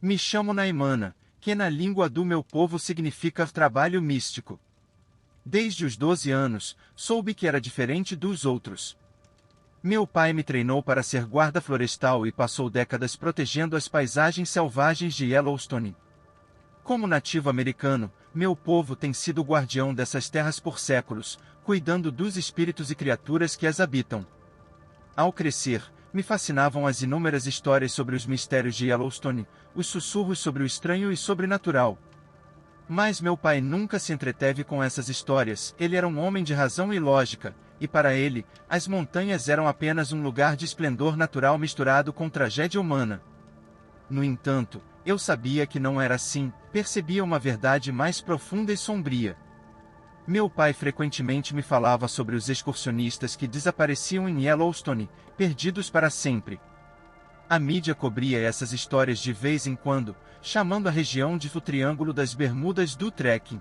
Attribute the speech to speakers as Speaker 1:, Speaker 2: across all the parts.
Speaker 1: Me chamo Naimana, que na língua do meu povo significa trabalho místico. Desde os 12 anos, soube que era diferente dos outros. Meu pai me treinou para ser guarda florestal e passou décadas protegendo as paisagens selvagens de Yellowstone. Como nativo americano, meu povo tem sido o guardião dessas terras por séculos, cuidando dos espíritos e criaturas que as habitam. Ao crescer, me fascinavam as inúmeras histórias sobre os mistérios de Yellowstone, os sussurros sobre o estranho e sobrenatural. Mas meu pai nunca se entreteve com essas histórias, ele era um homem de razão e lógica, e para ele, as montanhas eram apenas um lugar de esplendor natural misturado com tragédia humana. No entanto, eu sabia que não era assim, percebia uma verdade mais profunda e sombria. Meu pai frequentemente me falava sobre os excursionistas que desapareciam em Yellowstone, perdidos para sempre. A mídia cobria essas histórias de vez em quando, chamando a região de o Triângulo das Bermudas do trekking.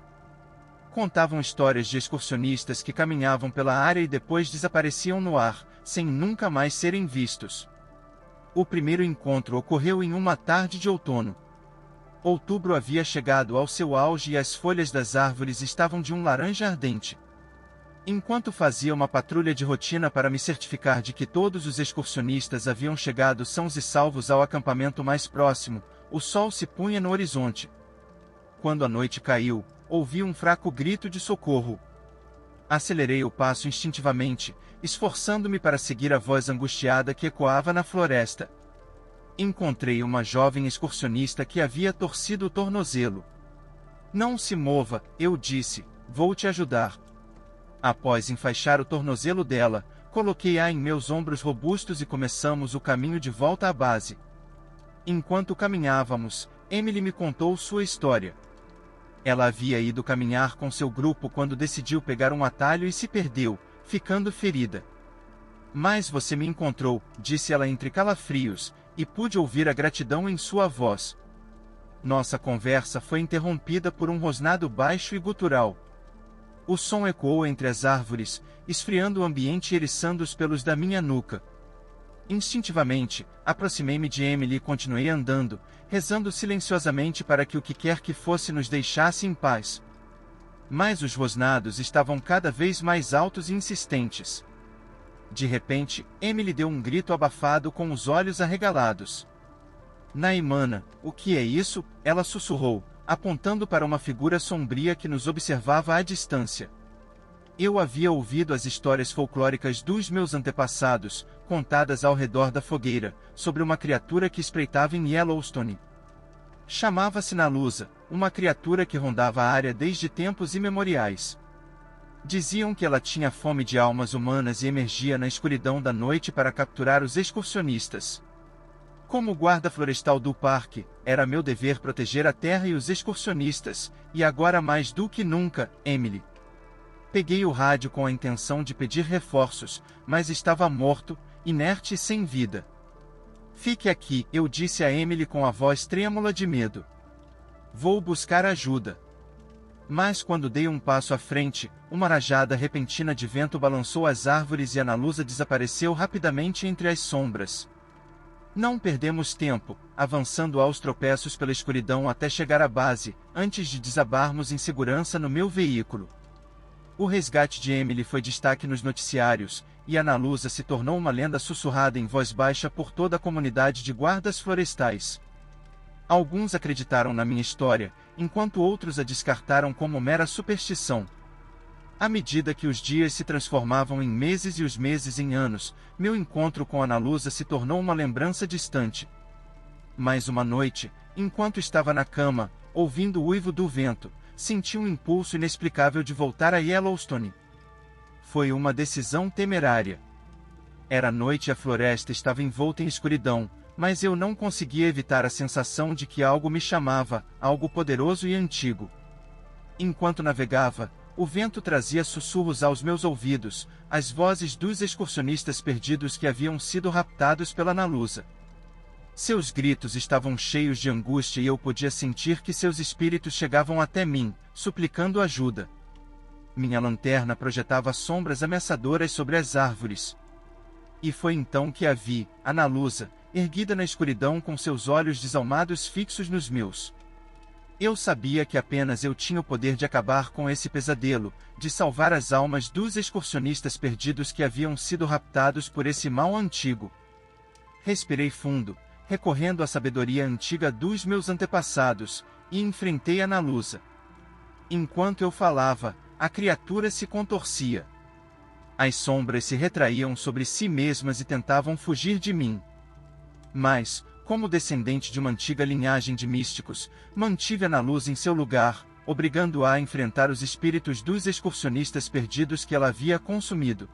Speaker 1: Contavam histórias de excursionistas que caminhavam pela área e depois desapareciam no ar, sem nunca mais serem vistos. O primeiro encontro ocorreu em uma tarde de outono. Outubro havia chegado ao seu auge e as folhas das árvores estavam de um laranja ardente. Enquanto fazia uma patrulha de rotina para me certificar de que todos os excursionistas haviam chegado sãos e salvos ao acampamento mais próximo, o sol se punha no horizonte. Quando a noite caiu, ouvi um fraco grito de socorro. Acelerei o passo instintivamente, esforçando-me para seguir a voz angustiada que ecoava na floresta. Encontrei uma jovem excursionista que havia torcido o tornozelo. "Não se mova", eu disse, "vou te ajudar." Após enfaixar o tornozelo dela, coloquei-a em meus ombros robustos e começamos o caminho de volta à base. Enquanto caminhávamos, Emily me contou sua história. Ela havia ido caminhar com seu grupo quando decidiu pegar um atalho e se perdeu, ficando ferida. "Mas você me encontrou", disse ela entre calafrios, e pude ouvir a gratidão em sua voz. Nossa conversa foi interrompida por um rosnado baixo e gutural. O som ecoou entre as árvores, esfriando o ambiente e eriçando os pelos da minha nuca. Instintivamente, aproximei-me de Emily e continuei andando, rezando silenciosamente para que o que quer que fosse nos deixasse em paz. Mas os rosnados estavam cada vez mais altos e insistentes. De repente, Emily deu um grito abafado com os olhos arregalados. "Naimana, o que é isso?" ela sussurrou, apontando para uma figura sombria que nos observava à distância. Eu havia ouvido as histórias folclóricas dos meus antepassados, contadas ao redor da fogueira, sobre uma criatura que espreitava em Yellowstone. Chamava-se Nalusa, uma criatura que rondava a área desde tempos imemoriais. Diziam que ela tinha fome de almas humanas e emergia na escuridão da noite para capturar os excursionistas. Como guarda florestal do parque, era meu dever proteger a terra e os excursionistas, e agora mais do que nunca, Emily. Peguei o rádio com a intenção de pedir reforços, mas estava morto, inerte e sem vida. "Fique aqui", eu disse a Emily com a voz trêmula de medo. "Vou buscar ajuda." Mas quando dei um passo à frente, uma rajada repentina de vento balançou as árvores e a Nalusa desapareceu rapidamente entre as sombras. Não perdemos tempo, avançando aos tropeços pela escuridão até chegar à base, antes de desabarmos em segurança no meu veículo. O resgate de Emily foi destaque nos noticiários, e a Nalusa se tornou uma lenda sussurrada em voz baixa por toda a comunidade de guardas florestais. Alguns acreditaram na minha história, enquanto outros a descartaram como mera superstição. À medida que os dias se transformavam em meses e os meses em anos, meu encontro com a Nalusa se tornou uma lembrança distante. Mas uma noite, enquanto estava na cama, ouvindo o uivo do vento, senti um impulso inexplicável de voltar a Yellowstone. Foi uma decisão temerária. Era noite e a floresta estava envolta em escuridão, mas eu não conseguia evitar a sensação de que algo me chamava, algo poderoso e antigo. Enquanto navegava, o vento trazia sussurros aos meus ouvidos, as vozes dos excursionistas perdidos que haviam sido raptados pela Nalusa. Seus gritos estavam cheios de angústia e eu podia sentir que seus espíritos chegavam até mim, suplicando ajuda. Minha lanterna projetava sombras ameaçadoras sobre as árvores. E foi então que a vi, Ana Lusa, erguida na escuridão com seus olhos desalmados fixos nos meus. Eu sabia que apenas eu tinha o poder de acabar com esse pesadelo, de salvar as almas dos excursionistas perdidos que haviam sido raptados por esse mal antigo. Respirei fundo, recorrendo à sabedoria antiga dos meus antepassados, e enfrentei Ana Lusa. Enquanto eu falava, a criatura se contorcia. As sombras se retraíam sobre si mesmas e tentavam fugir de mim. Mas, como descendente de uma antiga linhagem de místicos, mantive Ana Lusa em seu lugar, obrigando-a a enfrentar os espíritos dos excursionistas perdidos que ela havia consumido.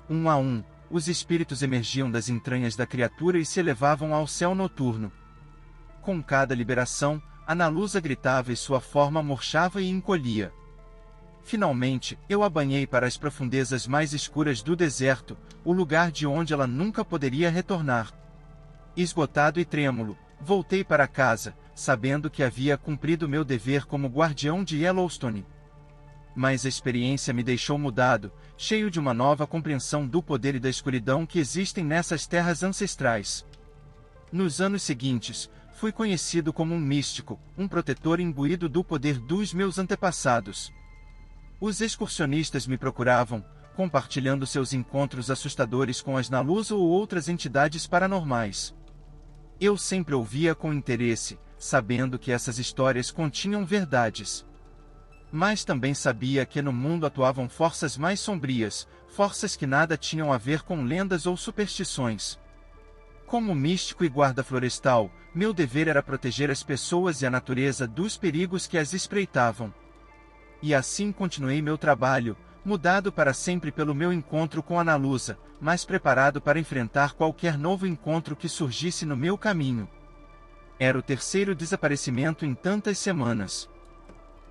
Speaker 1: Um a um, os espíritos emergiam das entranhas da criatura e se elevavam ao céu noturno. Com cada liberação, Ana Lusa gritava e sua forma murchava e encolhia. Finalmente, eu a banhei para as profundezas mais escuras do deserto, o lugar de onde ela nunca poderia retornar. Esgotado e trêmulo, voltei para casa, sabendo que havia cumprido meu dever como guardião de Yellowstone. Mas a experiência me deixou mudado, cheio de uma nova compreensão do poder e da escuridão que existem nessas terras ancestrais. Nos anos seguintes, fui conhecido como um místico, um protetor imbuído do poder dos meus antepassados. Os excursionistas me procuravam, compartilhando seus encontros assustadores com as Nalusa ou outras entidades paranormais. Eu sempre ouvia com interesse, sabendo que essas histórias continham verdades. Mas também sabia que no mundo atuavam forças mais sombrias, forças que nada tinham a ver com lendas ou superstições. Como místico e guarda florestal, meu dever era proteger as pessoas e a natureza dos perigos que as espreitavam. E assim continuei meu trabalho, mudado para sempre pelo meu encontro com Ana Lusa, mas preparado para enfrentar qualquer novo encontro que surgisse no meu caminho. Era o terceiro desaparecimento em tantas semanas.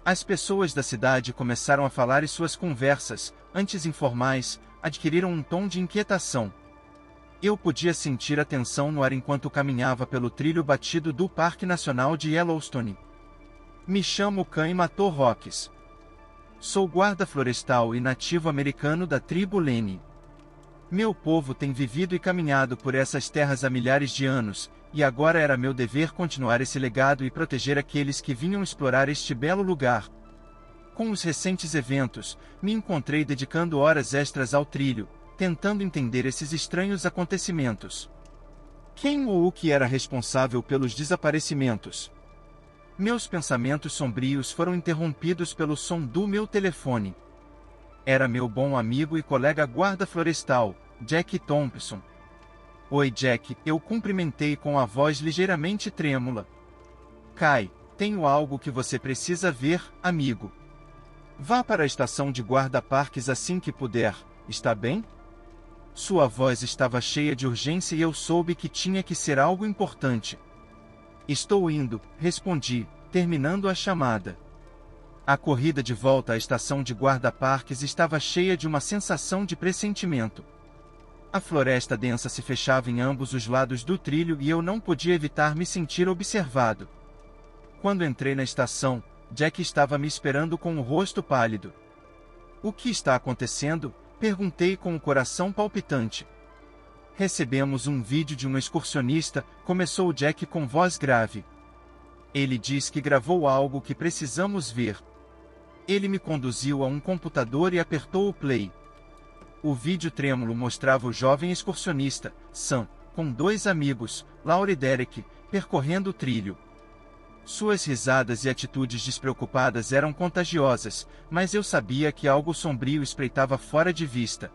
Speaker 1: As pessoas da cidade começaram a falar e suas conversas, antes informais, adquiriram um tom de inquietação. Eu podia sentir a tensão no ar enquanto caminhava pelo trilho batido do Parque Nacional de Yellowstone. Me chamo Caim Rocks. Sou guarda florestal e nativo americano da tribo Lenni. Meu povo tem vivido e caminhado por essas terras há milhares de anos, e agora era meu dever continuar esse legado e proteger aqueles que vinham explorar este belo lugar. Com os recentes eventos, me encontrei dedicando horas extras ao trilho, tentando entender esses estranhos acontecimentos. Quem ou o que era responsável pelos desaparecimentos? Meus pensamentos sombrios foram interrompidos pelo som do meu telefone. Era meu bom amigo e colega guarda florestal, Jack Thompson. Oi Jack, eu cumprimentei com a voz ligeiramente trêmula. Kai, tenho algo que você precisa ver, amigo. Vá para a estação de guarda-parques assim que puder, está bem? Sua voz estava cheia de urgência e eu soube que tinha que ser algo importante. Estou indo, respondi, terminando a chamada. A corrida de volta à estação de guarda-parques estava cheia de uma sensação de pressentimento. A floresta densa se fechava em ambos os lados do trilho e eu não podia evitar me sentir observado. Quando entrei na estação, Jack estava me esperando com o rosto pálido. O que está acontecendo? Perguntei com o coração palpitante. Recebemos um vídeo de um excursionista, começou Jack com voz grave. Ele diz que gravou algo que precisamos ver. Ele me conduziu a um computador e apertou o play. O vídeo trêmulo mostrava o jovem excursionista, Sam, com dois amigos, Laura e Derek, percorrendo o trilho. Suas risadas e atitudes despreocupadas eram contagiosas, mas eu sabia que algo sombrio espreitava fora de vista.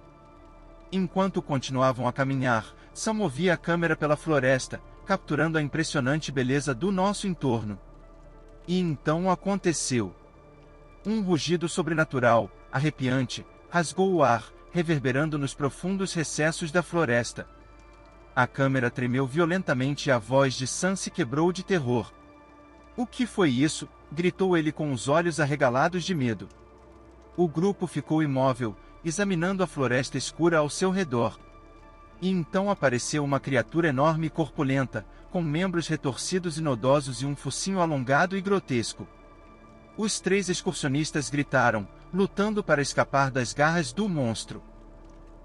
Speaker 1: Enquanto continuavam a caminhar, Sam movia a câmera pela floresta, capturando a impressionante beleza do nosso entorno. E então aconteceu. Um rugido sobrenatural, arrepiante, rasgou o ar, reverberando nos profundos recessos da floresta. A câmera tremeu violentamente e a voz de Sam se quebrou de terror. O que foi isso? Gritou ele com os olhos arregalados de medo. O grupo ficou imóvel, examinando a floresta escura ao seu redor. E então apareceu uma criatura enorme e corpulenta, com membros retorcidos e nodosos e um focinho alongado e grotesco. Os três excursionistas gritaram, lutando para escapar das garras do monstro.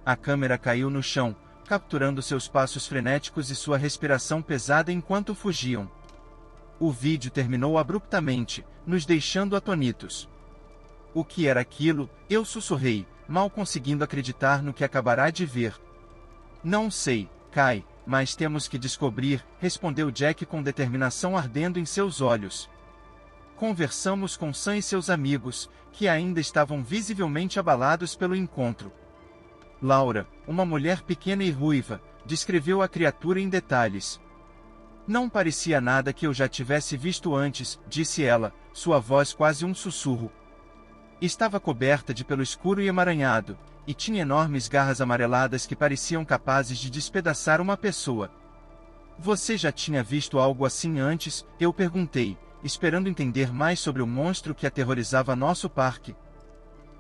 Speaker 1: A câmera caiu no chão, capturando seus passos frenéticos e sua respiração pesada enquanto fugiam. O vídeo terminou abruptamente, nos deixando atônitos. O que era aquilo? Eu sussurrei, mal conseguindo acreditar no que acabará de ver. Não sei, Kai, mas temos que descobrir, respondeu Jack com determinação ardendo em seus olhos. Conversamos com Sam e seus amigos, que ainda estavam visivelmente abalados pelo encontro. Laura, uma mulher pequena e ruiva, descreveu a criatura em detalhes. Não parecia nada que eu já tivesse visto antes, disse ela, sua voz quase um sussurro. Estava coberta de pelo escuro e emaranhado, e tinha enormes garras amareladas que pareciam capazes de despedaçar uma pessoa. Você já tinha visto algo assim antes? Eu perguntei, esperando entender mais sobre o monstro que aterrorizava nosso parque.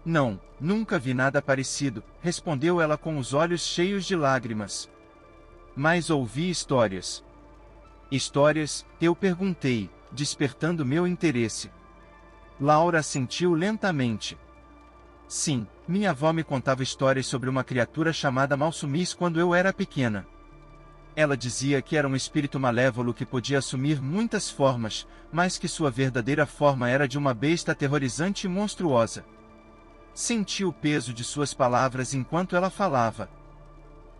Speaker 1: Não, nunca vi nada parecido, respondeu ela com os olhos cheios de lágrimas. Mas ouvi histórias. Histórias? Eu perguntei, despertando meu interesse. Laura assentiu lentamente. Sim, minha avó me contava histórias sobre uma criatura chamada Malsumis quando eu era pequena. Ela dizia que era um espírito malévolo que podia assumir muitas formas, mas que sua verdadeira forma era de uma besta aterrorizante e monstruosa. Senti o peso de suas palavras enquanto ela falava.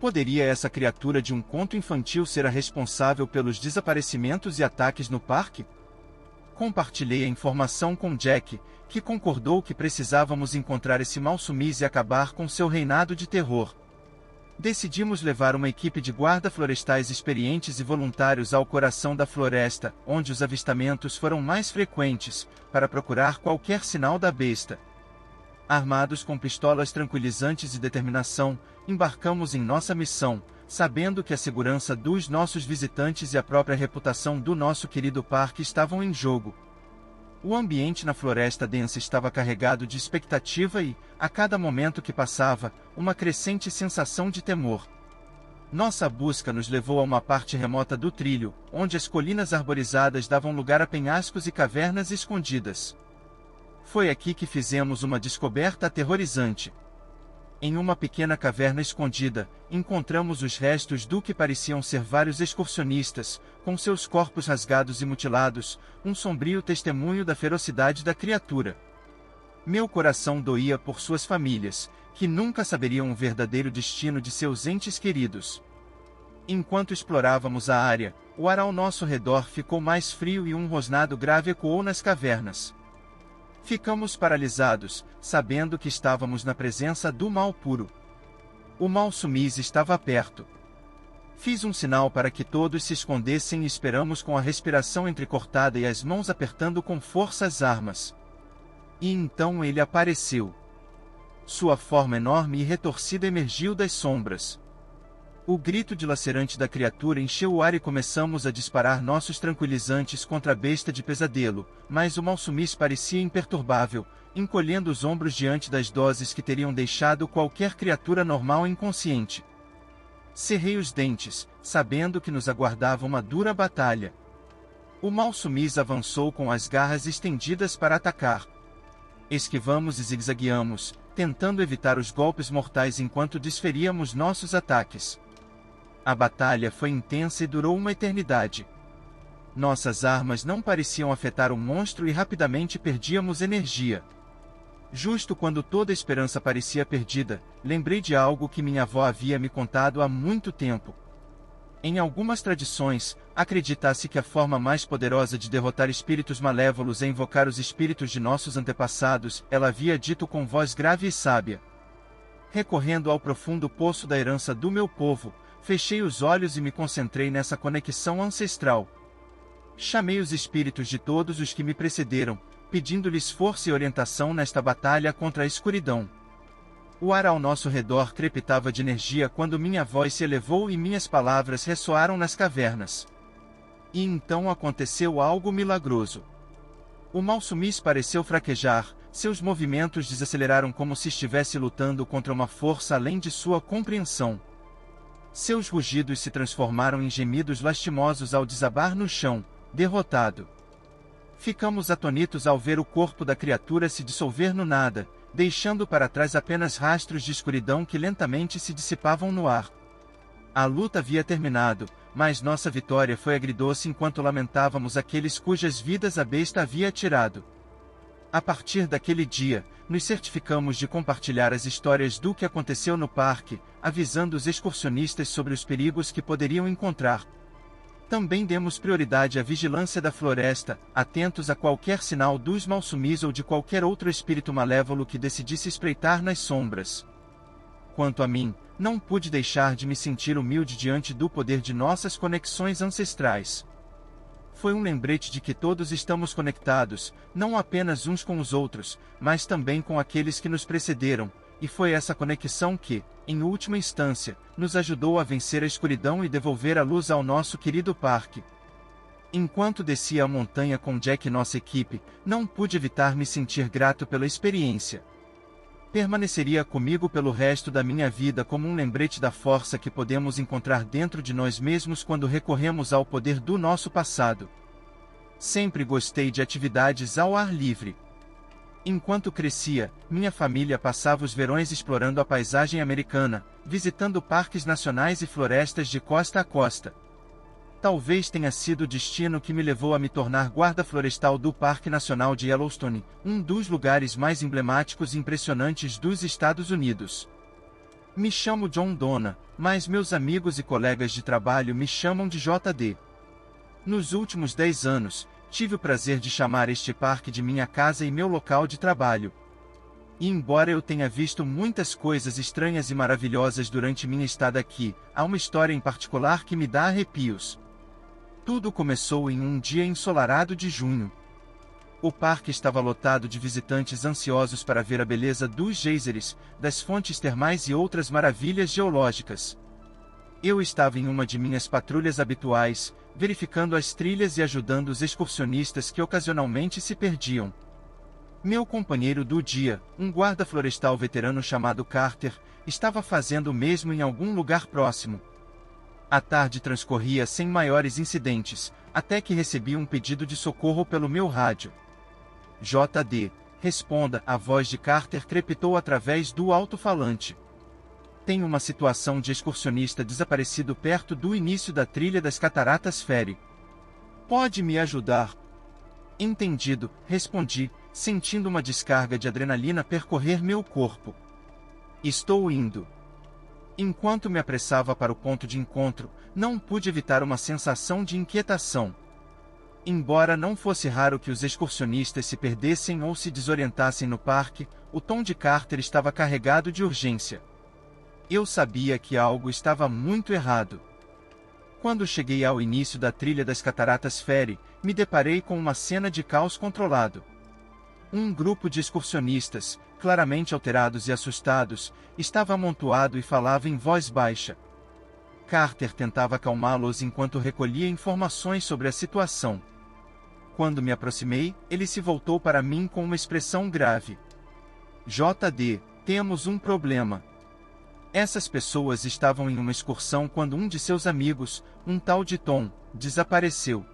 Speaker 1: Poderia essa criatura de um conto infantil ser a responsável pelos desaparecimentos e ataques no parque? Compartilhei a informação com Jack, que concordou que precisávamos encontrar esse Malsumis e acabar com seu reinado de terror. Decidimos levar uma equipe de guarda-florestais experientes e voluntários ao coração da floresta, onde os avistamentos foram mais frequentes, para procurar qualquer sinal da besta. Armados com pistolas tranquilizantes e determinação, embarcamos em nossa missão, sabendo que a segurança dos nossos visitantes e a própria reputação do nosso querido parque estavam em jogo. O ambiente na floresta densa estava carregado de expectativa e, a cada momento que passava, uma crescente sensação de temor. Nossa busca nos levou a uma parte remota do trilho, onde as colinas arborizadas davam lugar a penhascos e cavernas escondidas. Foi aqui que fizemos uma descoberta aterrorizante. Em uma pequena caverna escondida, encontramos os restos do que pareciam ser vários excursionistas, com seus corpos rasgados e mutilados, um sombrio testemunho da ferocidade da criatura. Meu coração doía por suas famílias, que nunca saberiam o verdadeiro destino de seus entes queridos. Enquanto explorávamos a área, o ar ao nosso redor ficou mais frio e um rosnado grave ecoou nas cavernas. Ficamos paralisados, sabendo que estávamos na presença do mal puro. O Malsumis estava perto. Fiz um sinal para que todos se escondessem e esperamos com a respiração entrecortada e as mãos apertando com força as armas. E então ele apareceu. Sua forma enorme e retorcida emergiu das sombras. O grito dilacerante da criatura encheu o ar e começamos a disparar nossos tranquilizantes contra a besta de pesadelo, mas o Malsumis parecia imperturbável, encolhendo os ombros diante das doses que teriam deixado qualquer criatura normal inconsciente. Cerrei os dentes, sabendo que nos aguardava uma dura batalha. O Malsumis avançou com as garras estendidas para atacar. Esquivamos e zigue-zagueamos, tentando evitar os golpes mortais enquanto desferíamos nossos ataques. A batalha foi intensa e durou uma eternidade. Nossas armas não pareciam afetar o monstro e rapidamente perdíamos energia. Justo quando toda a esperança parecia perdida, lembrei de algo que minha avó havia me contado há muito tempo. Em algumas tradições, acredita-se que a forma mais poderosa de derrotar espíritos malévolos é invocar os espíritos de nossos antepassados, ela havia dito com voz grave e sábia. Recorrendo ao profundo poço da herança do meu povo, fechei os olhos e me concentrei nessa conexão ancestral. Chamei os espíritos de todos os que me precederam, pedindo-lhes força e orientação nesta batalha contra a escuridão. O ar ao nosso redor crepitava de energia quando minha voz se elevou e minhas palavras ressoaram nas cavernas. E então aconteceu algo milagroso. O Malsumis pareceu fraquejar, seus movimentos desaceleraram como se estivesse lutando contra uma força além de sua compreensão. Seus rugidos se transformaram em gemidos lastimosos ao desabar no chão, derrotado. Ficamos atônitos ao ver o corpo da criatura se dissolver no nada, deixando para trás apenas rastros de escuridão que lentamente se dissipavam no ar. A luta havia terminado, mas nossa vitória foi agridoce enquanto lamentávamos aqueles cujas vidas a besta havia tirado. A partir daquele dia, nos certificamos de compartilhar as histórias do que aconteceu no parque, avisando os excursionistas sobre os perigos que poderiam encontrar. Também demos prioridade à vigilância da floresta, atentos a qualquer sinal dos malsumis ou de qualquer outro espírito malévolo que decidisse espreitar nas sombras. Quanto a mim, não pude deixar de me sentir humilde diante do poder de nossas conexões ancestrais. Foi um lembrete de que todos estamos conectados, não apenas uns com os outros, mas também com aqueles que nos precederam, e foi essa conexão que, em última instância, nos ajudou a vencer a escuridão e devolver a luz ao nosso querido parque. Enquanto descia a montanha com Jack e nossa equipe, não pude evitar me sentir grato pela experiência. Permaneceria comigo pelo resto da minha vida como um lembrete da força que podemos encontrar dentro de nós mesmos quando recorremos ao poder do nosso passado. Sempre gostei de atividades ao ar livre. Enquanto crescia, minha família passava os verões explorando a paisagem americana, visitando parques nacionais e florestas de costa a costa. Talvez tenha sido o destino que me levou a me tornar guarda florestal do Parque Nacional de Yellowstone, um dos lugares mais emblemáticos e impressionantes dos Estados Unidos. Me chamo John Donna, mas meus amigos e colegas de trabalho me chamam de JD. Nos últimos 10 anos, tive o prazer de chamar este parque de minha casa e meu local de trabalho. E embora eu tenha visto muitas coisas estranhas e maravilhosas durante minha estada aqui, há uma história em particular que me dá arrepios. Tudo começou em um dia ensolarado de junho. O parque estava lotado de visitantes ansiosos para ver a beleza dos geysers, das fontes termais e outras maravilhas geológicas. Eu estava em uma de minhas patrulhas habituais, verificando as trilhas e ajudando os excursionistas que ocasionalmente se perdiam. Meu companheiro do dia, um guarda florestal veterano chamado Carter, estava fazendo o mesmo em algum lugar próximo. A tarde transcorria sem maiores incidentes, até que recebi um pedido de socorro pelo meu rádio. JD, responda, a voz de Carter crepitou através do alto-falante. Tem uma situação de excursionista desaparecido perto do início da trilha das Cataratas Ferry. Pode me ajudar? Entendido, respondi, sentindo uma descarga de adrenalina percorrer meu corpo. Estou indo. Enquanto me apressava para o ponto de encontro, não pude evitar uma sensação de inquietação. Embora não fosse raro que os excursionistas se perdessem ou se desorientassem no parque, o tom de Carter estava carregado de urgência. Eu sabia que algo estava muito errado. Quando cheguei ao início da trilha das Cataratas Ferry, me deparei com uma cena de caos controlado. Um grupo de excursionistas, claramente alterados e assustados, estava amontoado e falava em voz baixa. Carter tentava acalmá-los enquanto recolhia informações sobre a situação. Quando me aproximei, ele se voltou para mim com uma expressão grave. JD, temos um problema. Essas pessoas estavam em uma excursão quando um de seus amigos, um tal de Tom, desapareceu.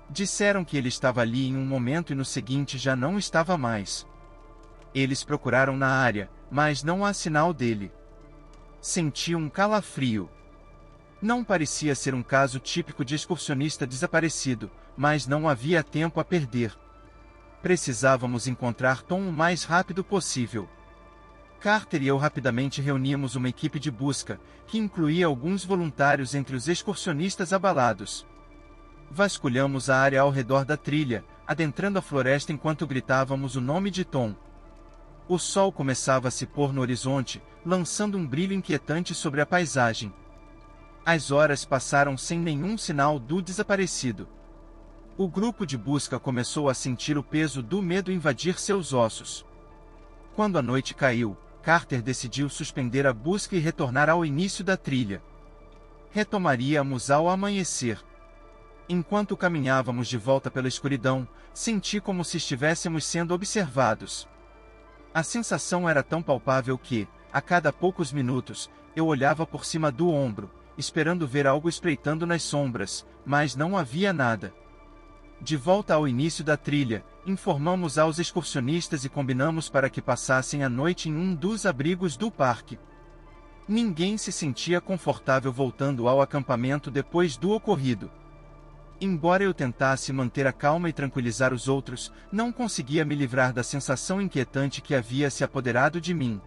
Speaker 1: Disseram que ele estava ali em um momento e no seguinte já não estava mais. Eles procuraram na área, mas não há sinal dele. Senti um calafrio. Não parecia ser um caso típico de excursionista desaparecido, mas não havia tempo a perder. Precisávamos encontrar Tom o mais rápido possível. Carter e eu rapidamente reunimos uma equipe de busca, que incluía alguns voluntários entre os excursionistas abalados. Vasculhamos a área ao redor da trilha, adentrando a floresta enquanto gritávamos o nome de Tom. O sol começava a se pôr no horizonte, lançando um brilho inquietante sobre a paisagem. As horas passaram sem nenhum sinal do desaparecido. O grupo de busca começou a sentir o peso do medo invadir seus ossos. Quando a noite caiu, Carter decidiu suspender a busca e retornar ao início da trilha. Retomaríamos ao amanhecer. Enquanto caminhávamos de volta pela escuridão, senti como se estivéssemos sendo observados. A sensação era tão palpável que, a cada poucos minutos, eu olhava por cima do ombro, esperando ver algo espreitando nas sombras, mas não havia nada. De volta ao início da trilha, informamos aos excursionistas e combinamos para que passassem a noite em um dos abrigos do parque. Ninguém se sentia confortável voltando ao acampamento depois do ocorrido. Embora eu tentasse manter a calma e tranquilizar os outros, não conseguia me livrar da sensação inquietante que havia se apoderado de mim.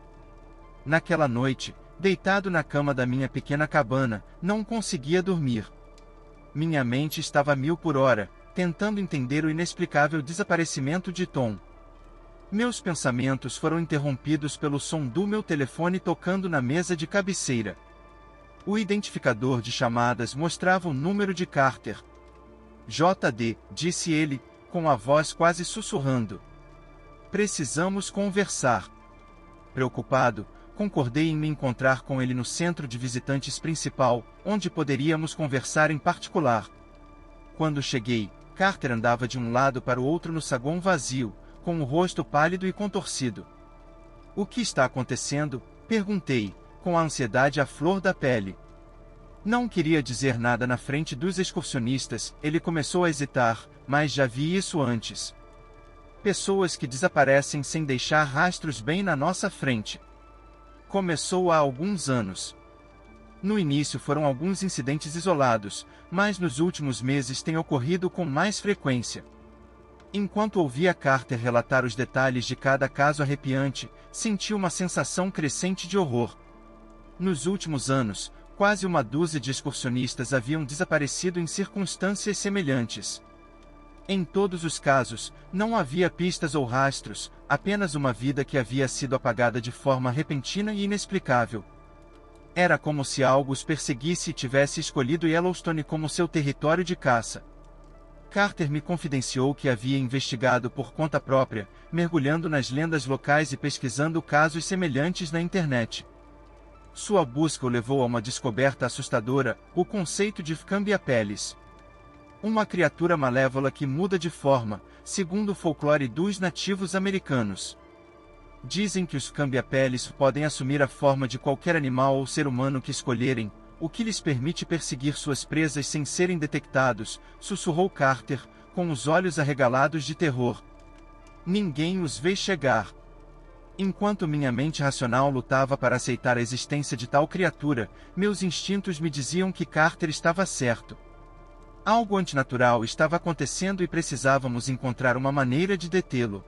Speaker 1: Naquela noite, deitado na cama da minha pequena cabana, não conseguia dormir. Minha mente estava a 1000 por hora, tentando entender o inexplicável desaparecimento de Tom. Meus pensamentos foram interrompidos pelo som do meu telefone tocando na mesa de cabeceira. O identificador de chamadas mostrava o número de Carter. JD, disse ele, com a voz quase sussurrando. Precisamos conversar. Preocupado, concordei em me encontrar com ele no centro de visitantes principal, onde poderíamos conversar em particular. Quando cheguei, Carter andava de um lado para o outro no saguão vazio, com o rosto pálido e contorcido. O que está acontecendo? Perguntei, com a ansiedade à flor da pele. Não queria dizer nada na frente dos excursionistas, ele começou a hesitar, mas já vi isso antes. Pessoas que desaparecem sem deixar rastros bem na nossa frente. Começou há alguns anos. No início foram alguns incidentes isolados, mas nos últimos meses tem ocorrido com mais frequência. Enquanto ouvia Carter relatar os detalhes de cada caso arrepiante, senti uma sensação crescente de horror. Nos últimos anos, quase uma dúzia de excursionistas haviam desaparecido em circunstâncias semelhantes. Em todos os casos, não havia pistas ou rastros, apenas uma vida que havia sido apagada de forma repentina e inexplicável. Era como se algo os perseguisse e tivesse escolhido Yellowstone como seu território de caça. Carter me confidenciou que havia investigado por conta própria, mergulhando nas lendas locais e pesquisando casos semelhantes na internet. Sua busca o levou a uma descoberta assustadora, o conceito de Cambiapeles. Uma criatura malévola que muda de forma, segundo o folclore dos nativos americanos. Dizem que os Cambiapeles podem assumir a forma de qualquer animal ou ser humano que escolherem, o que lhes permite perseguir suas presas sem serem detectados, sussurrou Carter, com os olhos arregalados de terror. Ninguém os vê chegar. Enquanto minha mente racional lutava para aceitar a existência de tal criatura, meus instintos me diziam que Carter estava certo. Algo antinatural estava acontecendo e precisávamos encontrar uma maneira de detê-lo.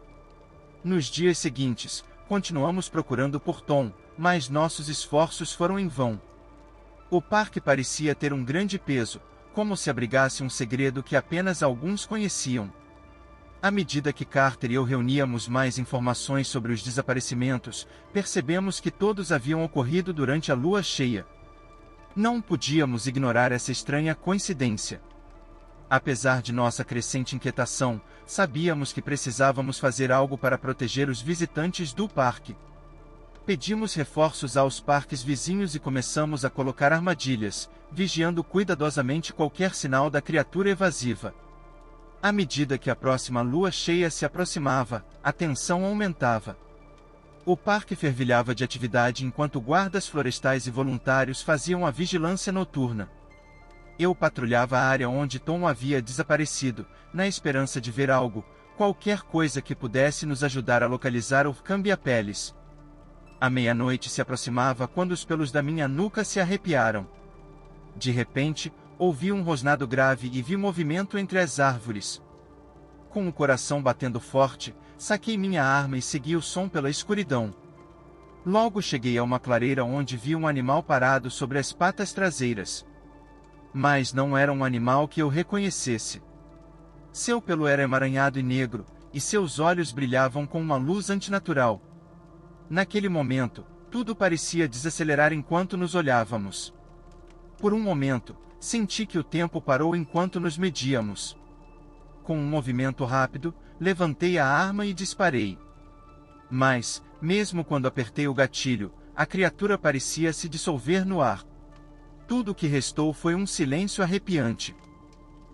Speaker 1: Nos dias seguintes, continuamos procurando por Tom, mas nossos esforços foram em vão. O parque parecia ter um grande peso, como se abrigasse um segredo que apenas alguns conheciam. À medida que Carter e eu reuníamos mais informações sobre os desaparecimentos, percebemos que todos haviam ocorrido durante a lua cheia. Não podíamos ignorar essa estranha coincidência. Apesar de nossa crescente inquietação, sabíamos que precisávamos fazer algo para proteger os visitantes do parque. Pedimos reforços aos parques vizinhos e começamos a colocar armadilhas, vigiando cuidadosamente qualquer sinal da criatura evasiva. À medida que a próxima lua cheia se aproximava, a tensão aumentava. O parque fervilhava de atividade enquanto guardas florestais e voluntários faziam a vigilância noturna. Eu patrulhava a área onde Tom havia desaparecido, na esperança de ver algo, qualquer coisa que pudesse nos ajudar a localizar o Cambiapeles. A meia-noite se aproximava quando os pelos da minha nuca se arrepiaram. De repente, ouvi um rosnado grave e vi movimento entre as árvores. Com o coração batendo forte, saquei minha arma e segui o som pela escuridão. Logo cheguei a uma clareira onde vi um animal parado sobre as patas traseiras. Mas não era um animal que eu reconhecesse. Seu pelo era emaranhado e negro, e seus olhos brilhavam com uma luz antinatural. Naquele momento, tudo parecia desacelerar enquanto nos olhávamos. Por um momento, senti que o tempo parou enquanto nos medíamos. Com um movimento rápido, levantei a arma e disparei. Mas, mesmo quando apertei o gatilho, a criatura parecia se dissolver no ar. Tudo o que restou foi um silêncio arrepiante.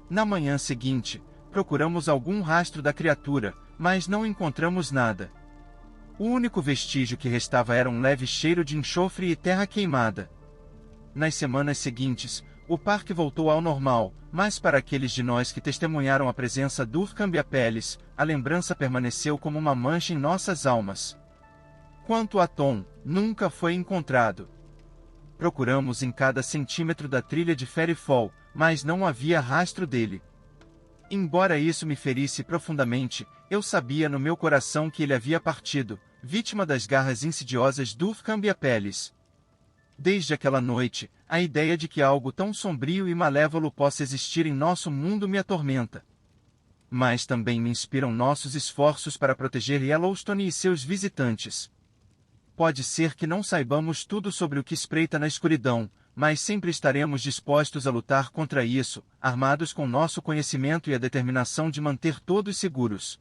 Speaker 1: Na manhã seguinte, procuramos algum rastro da criatura, mas não encontramos nada. O único vestígio que restava era um leve cheiro de enxofre e terra queimada. Nas semanas seguintes, o parque voltou ao normal, mas para aqueles de nós que testemunharam a presença do Cambiapeles, a lembrança permaneceu como uma mancha em nossas almas. Quanto a Tom, nunca foi encontrado. Procuramos em cada centímetro da trilha de Ferryfall, mas não havia rastro dele. Embora isso me ferisse profundamente, eu sabia no meu coração que ele havia partido, vítima das garras insidiosas do Cambiapeles. Desde aquela noite, a ideia de que algo tão sombrio e malévolo possa existir em nosso mundo me atormenta. Mas também me inspiram nossos esforços para proteger Yellowstone e seus visitantes. Pode ser que não saibamos tudo sobre o que espreita na escuridão, mas sempre estaremos dispostos a lutar contra isso, armados com nosso conhecimento e a determinação de manter todos seguros.